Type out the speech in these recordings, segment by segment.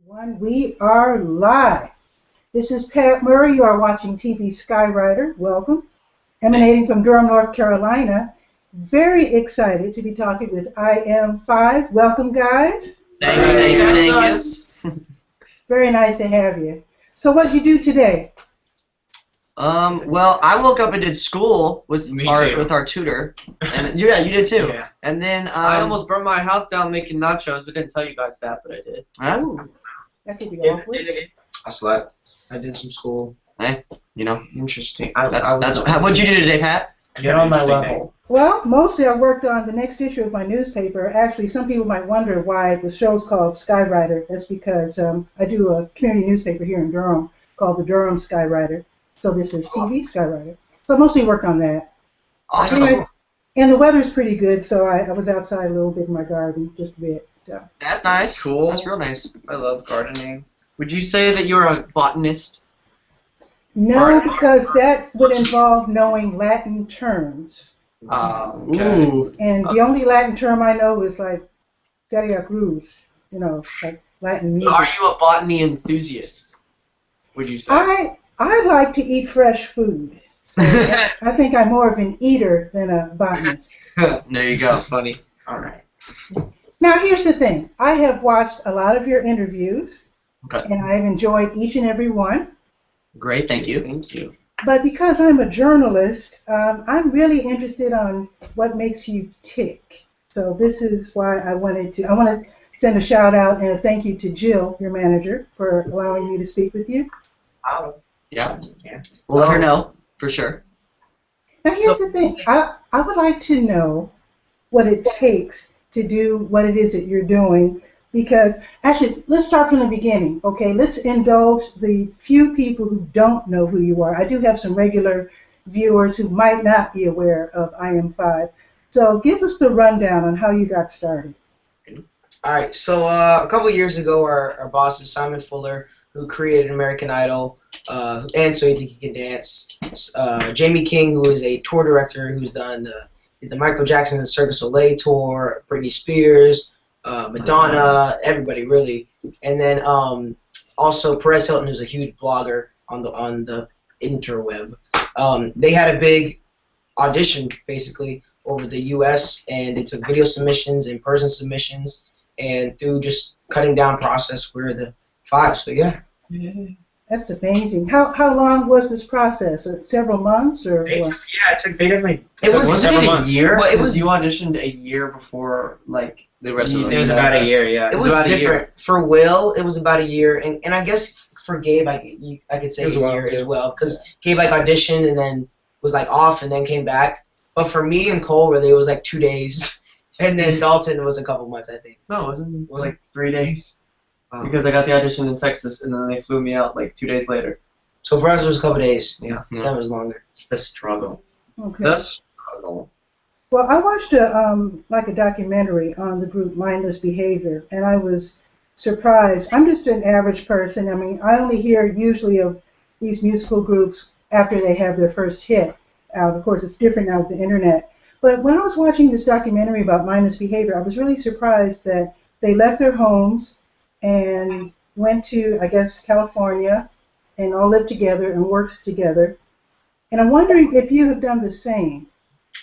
We are live. This is Pat Murray. You are watching TV Skywriter. Welcome. Emanating from Durham, North Carolina. Very excited to be talking with IM5. Welcome, guys. Thank you. Very nice to have you. So what did you do today? Well, I woke up and did school with our tutor, and yeah, you did too. Yeah. And then I almost burned my house down making nachos. I didn't tell you guys that, but I did. Oh, That could be awkward. I slept. I did some school. hey, you know, Interesting. what'd you do today, Pat? Get on my level. Well, mostly I worked on the next issue of my newspaper. Actually, some people might wonder why the show's called Skywriter. That's because I do a community newspaper here in Durham called the Durham Skywriter. So this is TV Skywriter. So I mostly worked on that. Awesome. Anyway, and the weather's pretty good, so I was outside a little bit in my garden, just a bit. So. That's nice. Cool. That's real nice. I love gardening. Would you say that you're a botanist? No, because that would involve knowing Latin terms. Okay. Ooh. And the only Latin term I know is like Seria Cruz, like Latin music. Are you a botany enthusiast? Would you say? I like to eat fresh food. So I think I'm more of an eater than a botanist. There you go. That's funny. All right. Now here's the thing. I have watched a lot of your interviews, Okay. and I've enjoyed each and every one. Great. Thank you. Thank you. But because I'm a journalist, I'm really interested on what makes you tick. So this is why I want to send a shout out and a thank you to Jill, your manager, for allowing me to speak with you. Yeah. We'll let her know for sure. Now here's the thing. I would like to know what it takes to do what it is that you're doing. Because, actually, let's start from the beginning, okay? Let's indulge the few people who don't know who you are. I do have some regular viewers who might not be aware of IM5. So give us the rundown on how you got started. All right, so a couple years ago, our boss is Simon Fuller, who created American Idol, and So You Think You Can Dance. Jamie King, who is a tour director who's done the Michael Jackson and Cirque du Soleil tour, Britney Spears, Madonna, everybody really, and then also Perez Hilton, who's a huge blogger on the interweb. They had a big audition basically over the U.S. and they took video submissions, in-person submissions, and through just cutting down process, we're the 5. So yeah. That's amazing. How long was this process? Several months or what? Yeah, It was several a months. year. Well, It was you auditioned a year before like the rest of the. It was about a year, yeah. It was about a different. year. For Will, it was about a year, and I guess for Gabe, I could say It was a a while, year as too. well, because Gabe like auditioned and then was like off and then came back. But for me and Cole, really, it was like 2 days, and then Dalton was a couple months, I think. No, it wasn't. It was Was like 3 days. Wow. Because I got the audition in Texas and then they flew me out like 2 days later. So for us, it was a couple days. Yeah. That was longer. The struggle. Okay. The struggle. Well, I watched a documentary on the group Mindless Behavior, and I was surprised. I'm just an average person. I mean, I only hear usually of these musical groups after they have their first hit out. Of course, it's different now with the internet. But when I was watching this documentary about mindless behavior, I was really surprised that they left their homes and went to, I guess, California and all lived together and worked together. And I'm wondering if you have done the same.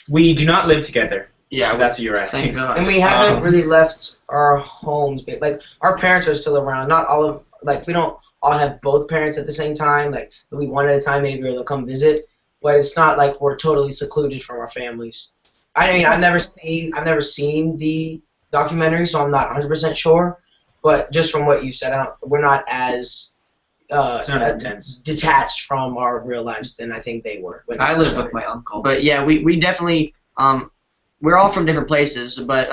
We do not live together. Yeah, If that's what you're thank asking. God. And we haven't really left our homes. But, like, our parents are still around. Not all of, like, we don't all have both parents at the same time. Like, they'll be one at a time maybe, or they'll come visit. But it's not like we're totally secluded from our families. I mean, I've never seen the documentary, so I'm not 100% sure. But just from what you said, we're not as It's not as intense. detached from our real lives than I think they were. I live with my uncle. But yeah, we definitely we're all from different places, but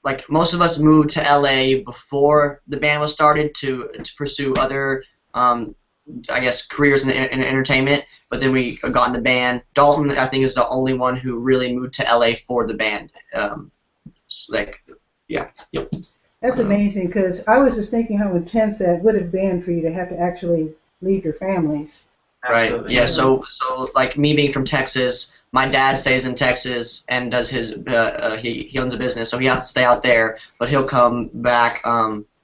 like most of us moved to LA before the band was started to pursue other I guess careers in entertainment. But then we got in the band. Dalton, I think, is the only one who really moved to LA for the band. That's amazing, because I was just thinking how intense that would have been for you to have to actually leave your families. Right. Absolutely. Yeah. So like me being from Texas, my dad stays in Texas and does his he owns a business, so he has to stay out there. But he'll come back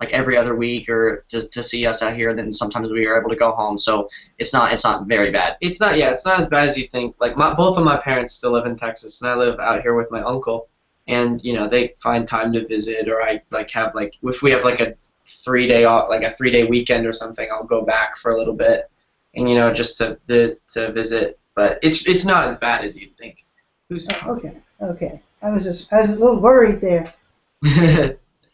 like every other week or to see us out here. Then sometimes we are able to go home. So it's not very bad. It's not as bad as you think. Like both of my parents still live in Texas, and I live out here with my uncle. And you know, they find time to visit, or I have if we have a 3-day weekend or something, I'll go back for a little bit, and you know, just to visit. But it's not as bad as you'd think. Okay. I was a little worried there.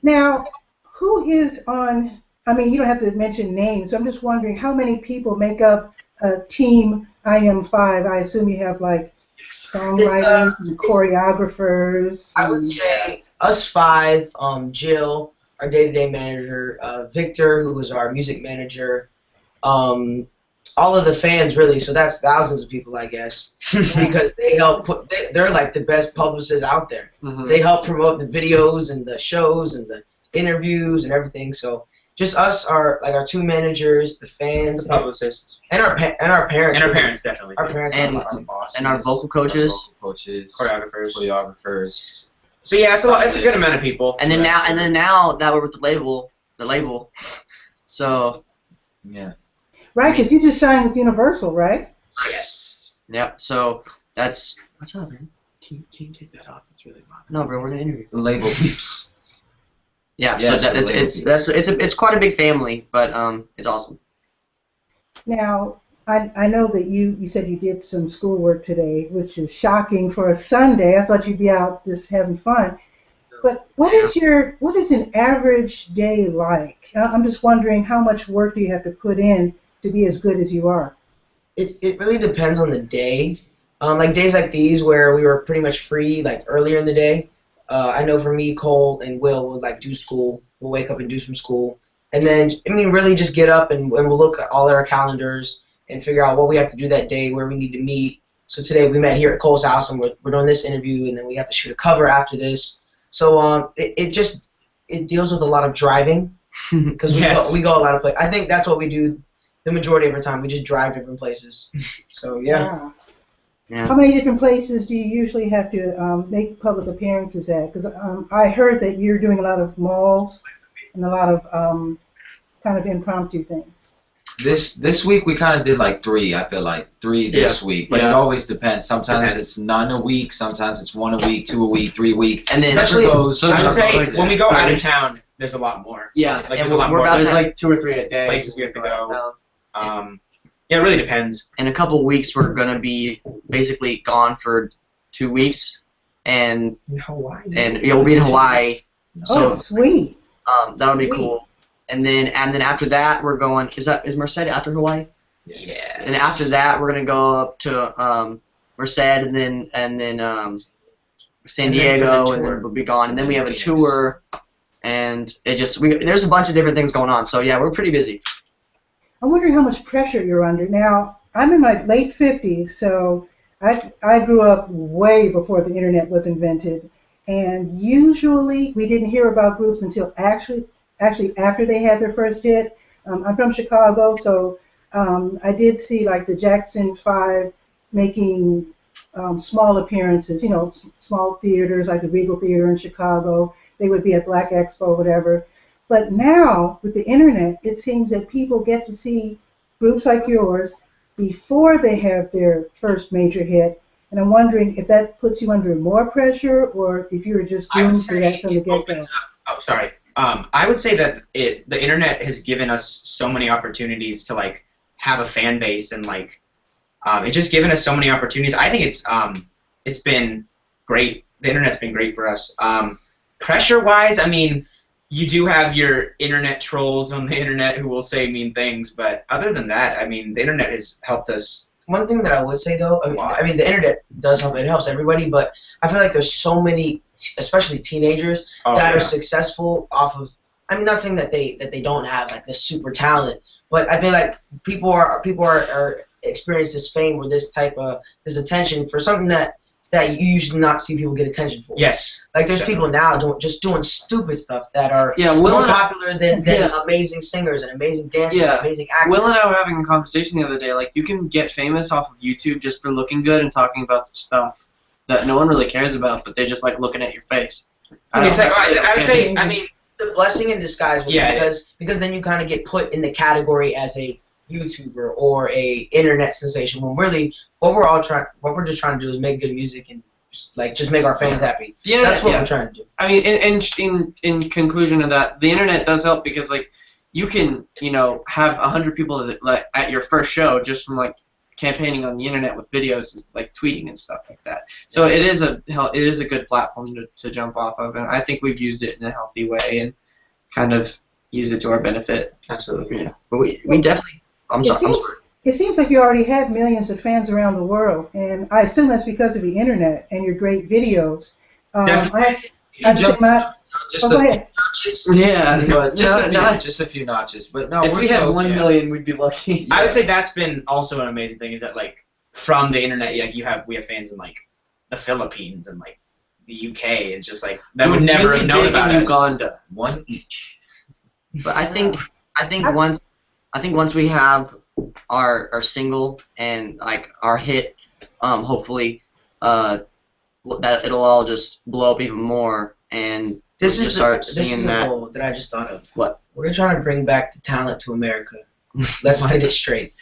Now, who is on? I mean, you don't have to mention names. I'm just wondering how many people make up a team IM5. I assume you have songwriters and choreographers. I would say us 5. Jill, our day-to-day manager. Victor, who was our music manager. All of the fans, really. So that's thousands of people, I guess, because they help they're like the best publicists out there. Mm-hmm. They help promote the videos and the shows and the interviews and everything. So just us, our 2 managers, the fans, The publicists. and our parents. And our parents, definitely. Our parents And- help a lot too. and our vocal coaches. Choreographers. So yeah, it's a good amount of people. And then now that we're with the label. So Yeah. Right, because you just signed with Universal, right? Yes. yep. So that's what's up, man. Can you take that off? It's really bothering No, bro, we're in an interview. The label peeps. Yeah. Yes, So the label peeps. it's quite a big family, but it's awesome. Now, I know that you said you did some schoolwork today, which is shocking for a Sunday. I thought you'd be out just having fun. But what is an average day like? I'm just wondering how much work do you have to put in to be as good as you are? It really depends on the day. Like days like these where we were pretty much free, like earlier in the day. I know for me, Cole and Will would do school. We'll wake up and do some school, and then really just get up and we'll look at all our calendars and figure out what we have to do that day, where we need to meet. So today we met here at Cole's house and we're doing this interview, and then we have to shoot a cover after this. So it deals with a lot of driving because we go a lot of places. I think that's what we do the majority of our time. We just drive different places. So yeah. Wow. Yeah. How many different places do you usually have to make public appearances at? Because I heard that you're doing a lot of malls and a lot of kind of impromptu things. This week we kind of did 3. I feel like 3 this week, but it always depends. Sometimes it's none a week, sometimes it's 1 a week, 2 a week, 3 a week. And then especially those. I would say when we go out of town, there's a lot more. Yeah, There's a lot more. There's 2 or 3 a day. Places we have to go. Yeah, it really depends. In a couple weeks, we're gonna be basically gone for 2 weeks, and In Hawaii. we'll be in Hawaii. Oh, So sweet. that'll be cool. And then after that, we're going. Is Merced after Hawaii? Yeah. And after that, we're gonna go up to Merced, and then San And then for the Diego, and tour. then we'll be gone. And then we have a Phoenix. tour, and there's a bunch of different things going on. So yeah, we're pretty busy. I'm wondering how much pressure you're under. Now, I'm in my late 50s, so I grew up way before the internet was invented, and usually we didn't hear about groups until actually after they had their first hit. I'm from Chicago, so I did see the Jackson 5 making small appearances, small theaters like the Regal Theater in Chicago. They would be at Black Expo, whatever. But now, with the internet, it seems that people get to see groups like yours before they have their first major hit. And I'm wondering if that puts you under more pressure, or if you were just I would doomed for that say from the it get-go. opens up. Oh, sorry. I would say that the internet has given us so many opportunities to have a fan base, and it's just given us so many opportunities. I think it's been great. The internet's been great for us. Pressure-wise, I mean, you do have your internet trolls on the internet who will say mean things, but other than that, I mean, the internet has helped us. One thing that I would say though, I mean the internet does help. It helps everybody, but I feel like there's so many, especially teenagers, that are successful off of. I mean, not saying that they don't have this super talent, but I feel like people are experience this fame or this attention for something that you usually not see people get attention for. Yes. There's people now doing stupid stuff that are Will more and popular than amazing singers and amazing dancers and amazing actors. Will and I were having a conversation the other day. You can get famous off of YouTube just for looking good and talking about the stuff that no one really cares about, but they just like looking at your face. I would say, I mean, a blessing in disguise with Yeah, it because then you kind of get put in the category as a YouTuber or a internet sensation. When really, what we're just trying to do is make good music and just make our fans happy. The So that's internet, what yeah. we're trying to do. I mean, in conclusion of that, the internet does help because like you can have 100 people that, like, at your first show just from like campaigning on the internet with videos and like tweeting and stuff like that. So it is a good platform to jump off of, and I think we've used it in a healthy way and kind of use it to our benefit. Absolutely. Yeah. But we definitely. I'm sorry. It seems like you already have millions of fans around the world, and I assume that's because of the internet and your great videos. Definitely. Just go a ahead. notches. Yeah, But just a few notches. But no, if we're we had so, 1 million, we'd be lucky. I would say that's been also an amazing thing is that like from the internet, like we have fans in like the Philippines and like the UK and just like that would never really have known big about in us. Uganda. one each. But I think once we have our single and like our hit, hopefully, that it'll all just blow up even more and This we'll is just start this singing is a that. goal that I just thought of. What? We're trying to bring back the talent to America. Let's get it straight.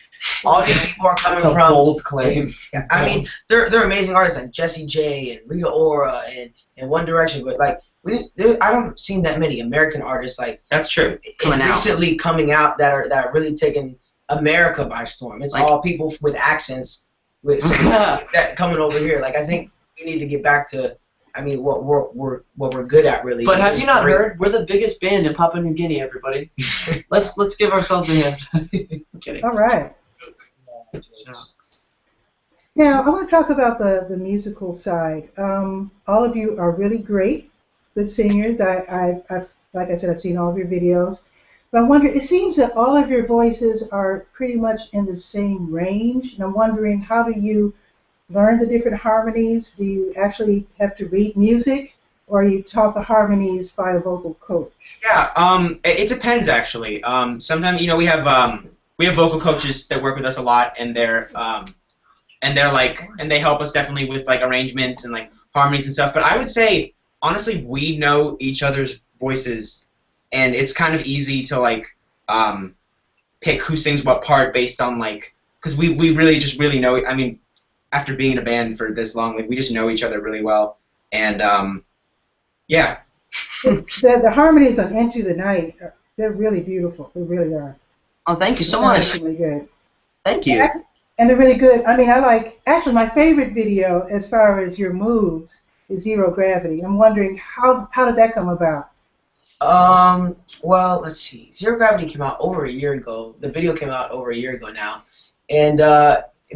All these people are coming That's a from. bold claim. Yeah, I mean, they're amazing artists like Jessie J and Rita Ora and One Direction, but like I haven't seen that many American artists like That's true. recently coming out that are really taking America by storm. It's Like- all people with accents with that coming over here. Like I think we need to get back to. I mean, what we're good at really. But have is you not great. heard? We're the biggest band in Papua New Guinea, everybody. let's give ourselves a hand. I'm kidding. All right. So, Now, I want to talk about the musical side. All of you are really great, good singers. I've like I said, I've seen all of your videos. But I'm wondering, it seems that all of your voices are pretty much in the same range. And I'm wondering, how do you learn the different harmonies? Do you actually have to read music, or are you taught the harmonies by a vocal coach? Yeah, it depends actually. Sometimes we have vocal coaches that work with us a lot, and they help us definitely with like arrangements and like harmonies and stuff. But I would say honestly, we know each other's voices, and it's kind of easy to like pick who sings what part based on like because we really just really know. I mean, after being in a band for this long, like we just know each other really well, and yeah. The harmonies on Into the Night, they're really beautiful. They really are. Oh, thank you so much. They're really good. Thank you. And they're really good. I mean, actually, my favorite video as far as your moves is Zero Gravity. I'm wondering, how did that come about? Well, let's see. Zero Gravity came out over a year ago. The video came out over a year ago now. And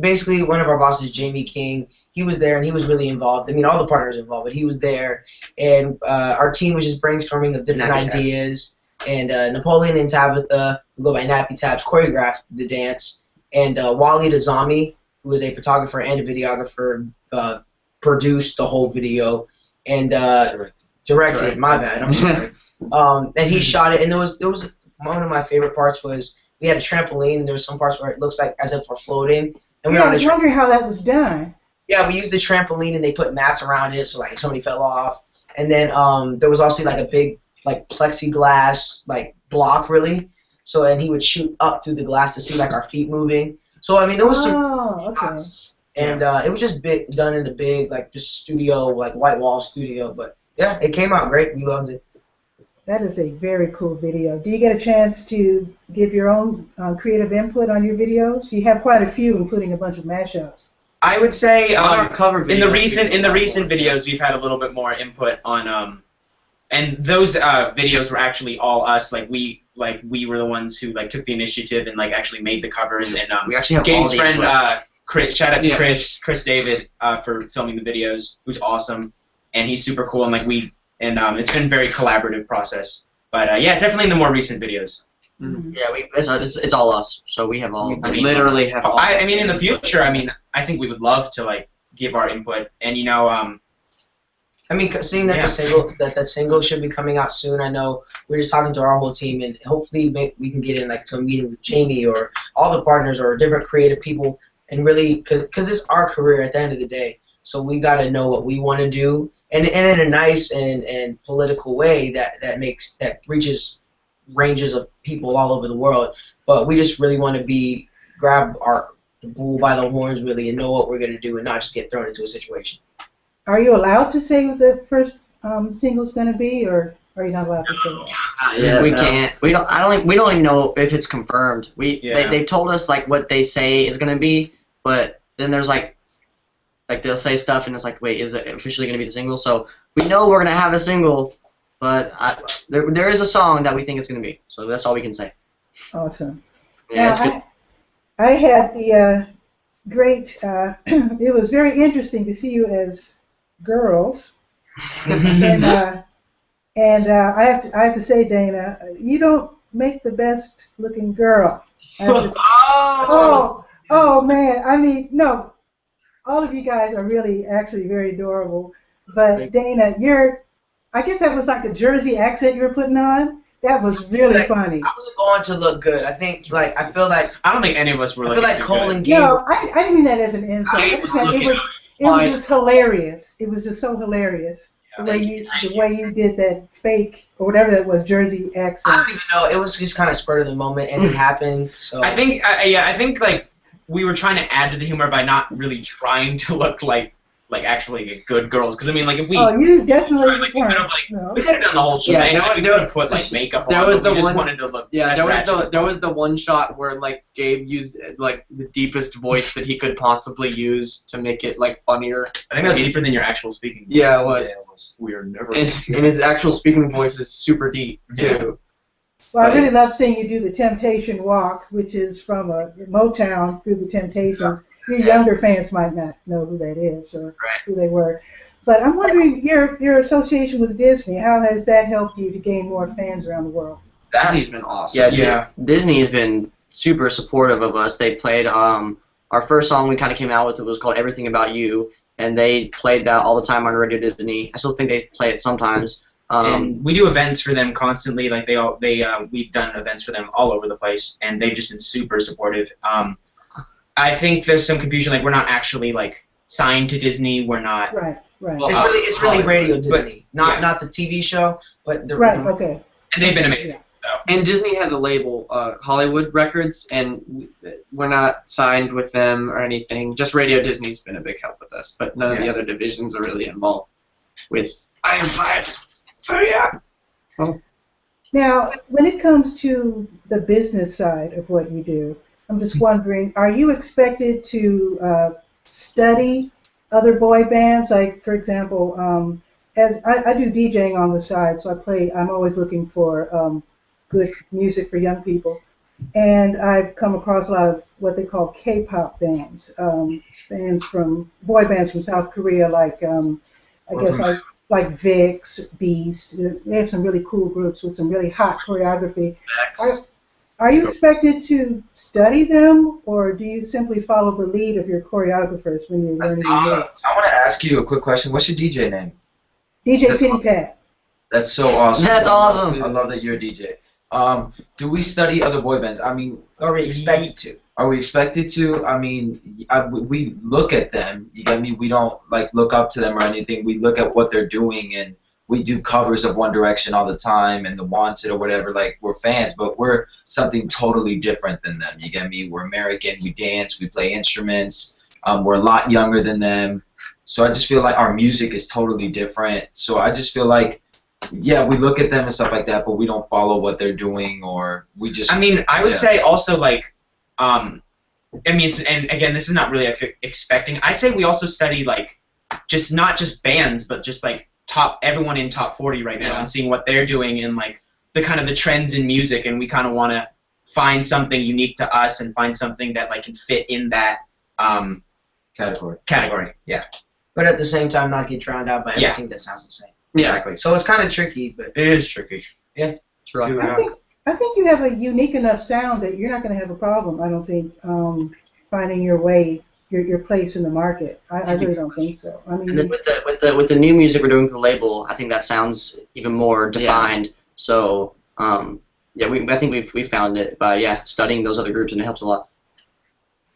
basically, one of our bosses, Jamie King, he was there and he was really involved. I mean, all the partners were involved, but he was there. And our team was just brainstorming of different ideas. And Napoleon and Tabitha, who go by Nappy Tabs, choreographed the dance. And Wally Dazami, who is a photographer and a videographer, produced the whole video. And directed. My bad. I'm sorry. And he shot it. And there was one of my favorite parts was we had a trampoline. And there was some parts where it looks like as if we're floating. And I was wondering how that was done. Yeah, we used the trampoline and they put mats around it, so like if somebody fell off. And then there was also like a big like plexiglass like block really. So and he would shoot up through the glass to see like our feet moving. So I mean there was some shots. And it was just done in the big like just studio like white wall studio. But yeah, it came out great. We loved it. That is a very cool video. Do you get a chance to give your own creative input on your videos? You have quite a few, including a bunch of mashups. I would say on our cover in the videos, recent videos we've had a little bit more input on and those videos were actually all us. Like we were the ones who like took the initiative and like actually made the covers. And We actually have Gabe's all the friend input. Chris, shout out to Chris David for filming the videos, who's awesome, and he's super cool. And like it's been a very collaborative process. But yeah, definitely in the more recent videos. Mm-hmm. Yeah, it's all us. So we have all. We literally have all. I mean, in the future, I mean, I think we would love to like give our input, and I mean, seeing that that single should be coming out soon. I know we're just talking to our whole team, and hopefully we can get in like to a meeting with Jamie or all the partners or different creative people, and really, because it's our career at the end of the day. So we got to know what we want to do, and in a nice and political way that reaches ranges of people all over the world. But we just really want to grab the bull by the horns really and know what we're going to do and not just get thrown into a situation. Are you allowed to say what the first single's going to be, or are you not allowed to say that? We can't. We don't. I don't. We don't even know if it's confirmed. They told us like what they say is going to be, but then there's like they'll say stuff and it's like, wait, is it officially going to be the single? So we know we're going to have a single, but there is a song that we think it's going to be. So that's all we can say. Awesome. Yeah, now, it's good. I had the great. It was very interesting to see you as girls, and I have to say, Dana, you don't make the best looking girl. Oh man! I mean, no, all of you guys are really actually very adorable. But Dana, I guess that was like a Jersey accent you were putting on. That was really funny. I wasn't going to look good. I think, I feel like I don't think any of us were. I feel like Cole and Gabe. No, I didn't mean that as an insult. It was just hilarious. It was just so hilarious. The way you did that fake or whatever that was Jersey accent. I don't even know. It was just kind of spur of the moment, and it happened. So I think like we were trying to add to the humor by not really trying to look like actually good girls. Because I mean, like if we you definitely tried, like, we could have done the whole show. Yeah, we could have put like makeup on. We just wanted to look. Yeah, there was the one shot where like Gabe used like the deepest voice that he could possibly use to make it like funnier. I think that was deeper than your actual speaking voice. Yeah, it was. Yeah, it was. We are never. And his actual speaking voice is super deep too. Well, I really love seeing you do the Temptation Walk, which is from Motown through the Temptations. Your younger fans might not know who that is or who they were. But I'm wondering, your association with Disney, how has that helped you to gain more fans around the world? Disney's been awesome. Yeah. Disney has been super supportive of us. They played our first song we kind of came out with. It was called Everything About You, and they played that all the time on Radio Disney. I still think they play it sometimes. And we do events for them constantly. Like we've done events for them all over the place, and they've just been super supportive. I think there's some confusion. Like we're not actually like signed to Disney. We're not. Right. Well, it's really Radio Disney, not the TV show, but the okay. And they've been amazing. Yeah. So. And Disney has a label, Hollywood Records, and we're not signed with them or anything. Just Radio Disney's been a big help with us, but none of the other divisions are really involved with IM5. So yeah. Oh. Now, when it comes to the business side of what you do, I'm just wondering, are you expected to study other boy bands? Like, for example, as I do DJing on the side, so I'm always looking for good music for young people. And I've come across a lot of what they call K-pop bands, boy bands from South Korea, like like Vix, Beast. They have some really cool groups with some really hot choreography. Are you expected to study them, or do you simply follow the lead of your choreographers when you're learning the moves? I want to ask you a quick question. What's your DJ name? DJ Penny Pat. That's so awesome. That's awesome. I love that you're a DJ. Do we study other boy bands? I mean, are we expected to? Are we expected to? I mean, we look at them. You get me? We don't like look up to them or anything. We look at what they're doing, and we do covers of One Direction all the time and The Wanted or whatever. Like, we're fans, but we're something totally different than them. You get me? We're American. We dance. We play instruments. We're a lot younger than them. So I just feel like our music is totally different. So I just feel like, yeah, we look at them and stuff like that, but we don't follow what they're doing, or we just. I mean, I would say also like, I mean, and again, this is not really expecting. I'd say we also study like, just not just bands, but just like everyone in top 40 right now, and seeing what they're doing and like the kind of the trends in music, and we kind of want to find something unique to us and find something that like can fit in that category. Yeah. But at the same time, not get drowned out by everything that sounds the same. Yeah. Exactly. So it's kind of tricky, but it is tricky. Yeah. I think you have a unique enough sound that you're not going to have a problem, I don't think, finding your way, your place in the market. I really don't think so. I mean, and then with the new music we're doing for the label, I think that sounds even more defined. Yeah. So I think we found it by studying those other groups, and it helps a lot.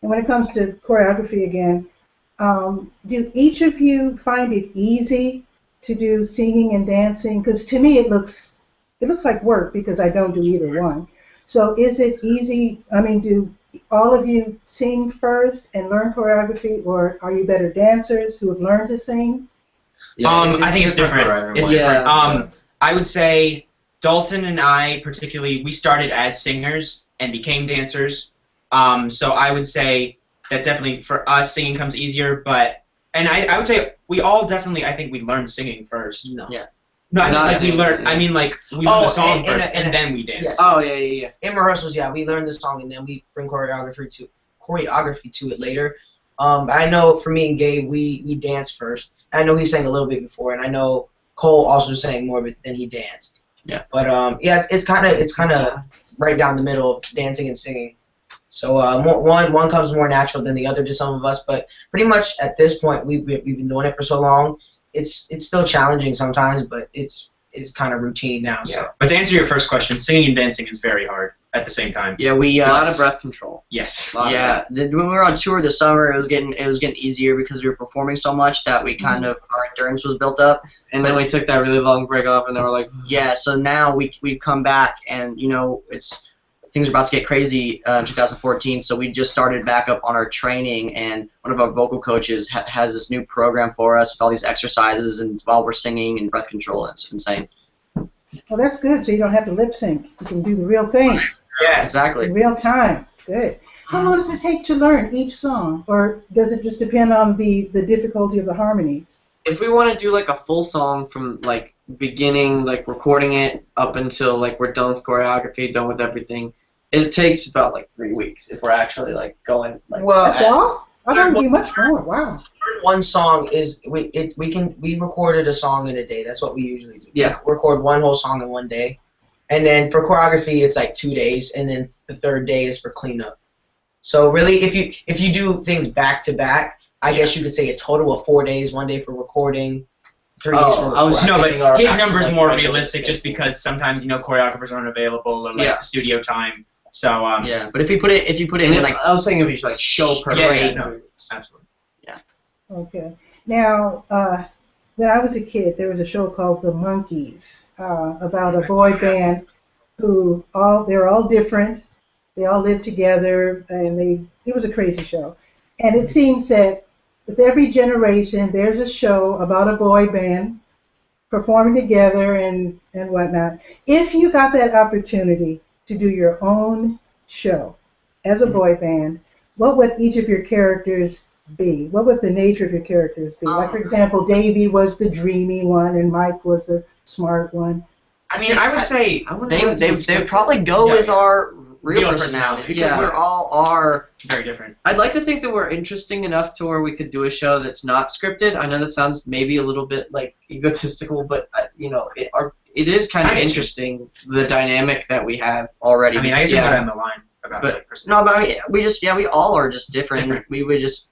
And when it comes to choreography again, do each of you find it easy to do singing and dancing? Because to me it looks like work because I don't do either one. So is it easy? I mean, do all of you sing first and learn choreography, or are you better dancers who have learned to sing? I think it's different. for everyone. It's different. Yeah. I would say Dalton and I particularly, we started as singers and became dancers. So I would say that definitely for us singing comes easier, and I would say we all definitely, I think we learned singing first. No. Yeah. No, I mean, Not like we dancing, learned. yeah. I mean, like we learned the song and- first, and- and then we danced. yes. Oh yeah. In rehearsals, yeah, we learn the song and then we bring choreography to it later. But I know for me and Gabe, we danced first. And I know he sang a little bit before, and I know Cole also sang more than he danced. Yeah. But yeah, it's kind of right down the middle of dancing and singing. So one comes more natural than the other to some of us, but pretty much at this point we've been doing it for so long. It's still challenging sometimes, but it's kind of routine now. So. Yeah. But to answer your first question, singing and dancing is very hard at the same time. Yeah, we A lot of breath control. Yes. Yeah, when we were on tour this summer, it was getting easier because we were performing so much that we kind of our endurance was built up. And then we took that really long break off, and then we're like, Yeah, so now we've come back, and things are about to get crazy in 2014. So we just started back up on our training, and one of our vocal coaches has this new program for us with all these exercises, and while we're singing and breath control, it's insane. Well, that's good. So you don't have to lip sync. You can do the real thing Yes. Exactly. in real time. Good. How long does it take to learn each song, or does it just depend on the difficulty of the harmonies? if we want to do like a full song from like beginning, like recording it up until like we're done with choreography, done with everything, it takes about like 3 weeks if we're actually like going like. Well, That's all? I thought it'd be much more. Wow. one song is we recorded a song in a day. That's what we usually do. Yeah. We record one whole song in one day, and then for choreography it's like 2 days, and then the third day is for cleanup. So really, if you do things back to back, I guess you could say a total of 4 days. 1 day for recording, 3 days for I was recording. No, thinking our but his actual, number's like, more regular realistic just schedule. because sometimes choreographers aren't available or like Yeah. studio time. So Yeah, but if you put it And in like I was thinking if you should like show perfect. Yeah, no. Absolutely. Okay. Now, when I was a kid, there was a show called The Monkees about a boy band who they're all different. They all lived together, and it was a crazy show. And it seems that with every generation, there's a show about a boy band performing together and whatnot. If you got that opportunity to do your own show as a boy band, what would each of your characters be? What would the nature of your characters be? Like, for example, Davey was the dreamy one, and Mike was the smart one. I mean, I would say they would probably go Yeah, with yeah. our real Real personalities personality. because Yeah. we're all are. very different. I'd like to think that we're interesting enough to where we could do a show that's not scripted. I know that sounds maybe a little bit like egotistical, but it is kind of I get you. interesting the dynamic that we have. already. I mean, I guess Yeah. we got on the line about But- like personality. No, but I mean, we all are just different. Different. We would just.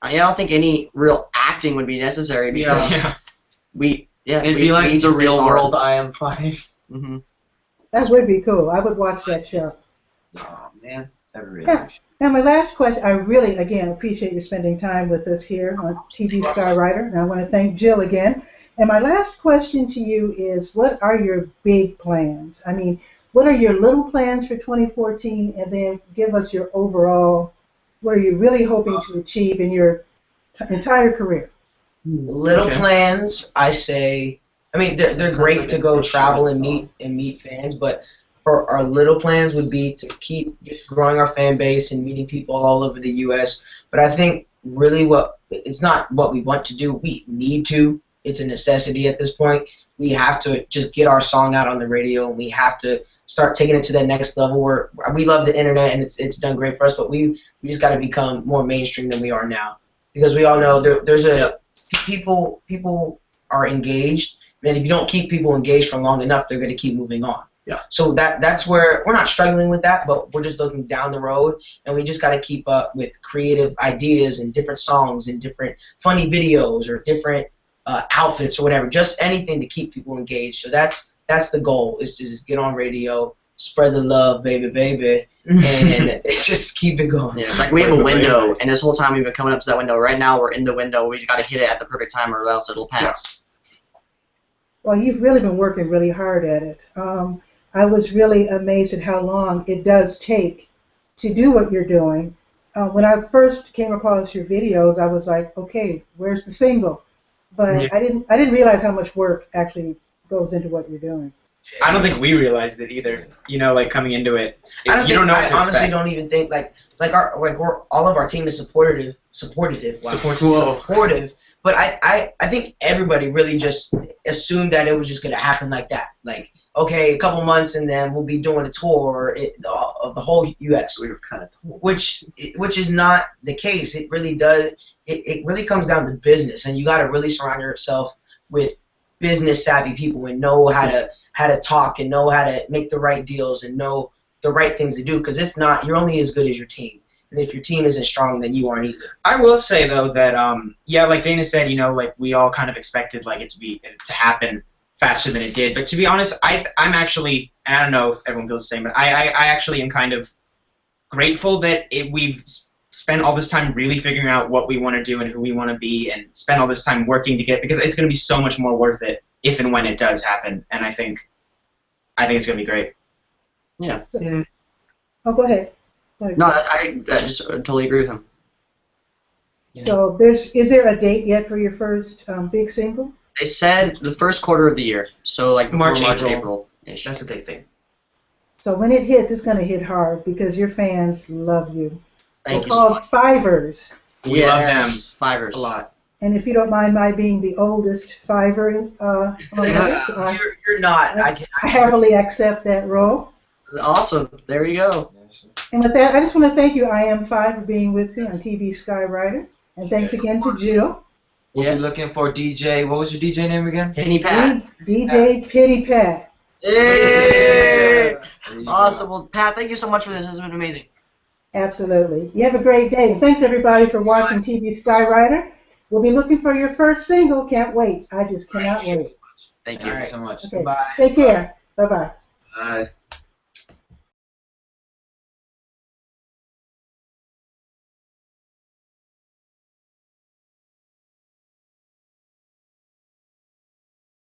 I don't think any real acting would be necessary because Yeah. It'd we be like each the real are. world IM5. Mm-hmm. That would be cool. I would watch that show. Oh man. Every Yeah. Now, my last question, I really, again, appreciate you spending time with us here on TV Skywriter, and I want to thank Jill again. And my last question to you is, what are your big plans? I mean, what are your little plans for 2014, and then give us your overall, what are you really hoping to achieve in your entire career? Little Okay. plans, I say. I mean, they're great to go travel and meet fans, but for our little plans would be to keep just growing our fan base and meeting people all over the U.S. But I think really it's not what we want to do. We need to. It's a necessity at this point. We have to just get our song out on the radio, and we have to start taking it to that next level. Where we love the internet, and it's done great for us, but we just got to become more mainstream than we are now, because we all know there's people are engaged. And if you don't keep people engaged for long enough, they're going to keep moving on. Yeah. So that's where we're not struggling with that, but we're just looking down the road, and we just got to keep up with creative ideas and different songs and different funny videos or different outfits or whatever. Just anything to keep people engaged. So that's the goal, is to just get on radio, spread the love, baby, baby, and it's just keep it going. Yeah, it's like we have a window, and this whole time we've been coming up to that window. Right now we're in the window. We got to hit it at the perfect time, or else it'll pass. Well, you've really been working really hard at it. I was really amazed at how long it does take to do what you're doing. When I first came across your videos, I was like, okay, where's the single? But Yeah. I didn't realize how much work actually goes into what you're doing. I don't think we realized it either. You know, like coming into it, I don't you don't know what to honestly expect. don't even think all of our team is supportive. But I think everybody really just assumed that it was just gonna happen like that. Like, okay, a couple months and then we'll be doing a tour of the whole U.S. We were kind of told. Which is not the case. It really does. It really comes down to business, and you got to really surround yourself with business savvy people and know how to talk and know how to make the right deals and know the right things to do. Because if not, you're only as good as your team. And if your team isn't strong, then you aren't either. I will say though that yeah, like Dana said, you know, like we all kind of expected like it to happen faster than it did. But to be honest, I'm actually, and I don't know if everyone feels the same, but I actually am kind of grateful that we've spent all this time really figuring out what we want to do and who we want to be, and spend all this time working to get, because it's going to be so much more worth it if and when it does happen. And I think it's going to be great. Yeah. Oh, go ahead. Go ahead. No, I just totally agree with him. So is there a date yet for your first big single? They said the first quarter of the year, so like before March, March, April. April-ish. That's what they think. So when it hits, it's going to hit hard because your fans love you. Thank They're you so called much. Fivers. We love Yes, Fivers. a lot. And if you don't mind my being the oldest Fiver on earth, You're not. I happily accept that role. Awesome. There you go. And with that, I just want to thank you, IM5, for being with me on TV Skywriter. And thanks again to Jill. We'll Yes. be looking for DJ. What was your DJ name again? Penny Pat. DJ Pitty Pat. Yay! There you go. Awesome. Well, Pat, thank you so much for this. This has been amazing. Absolutely. You have a great day. And thanks, everybody, for watching TV Skywriter. We'll be looking for your first single. Can't wait. I just cannot wait. Thank Thank you. you so much. Okay. Bye. Take care. Bye-bye. Bye.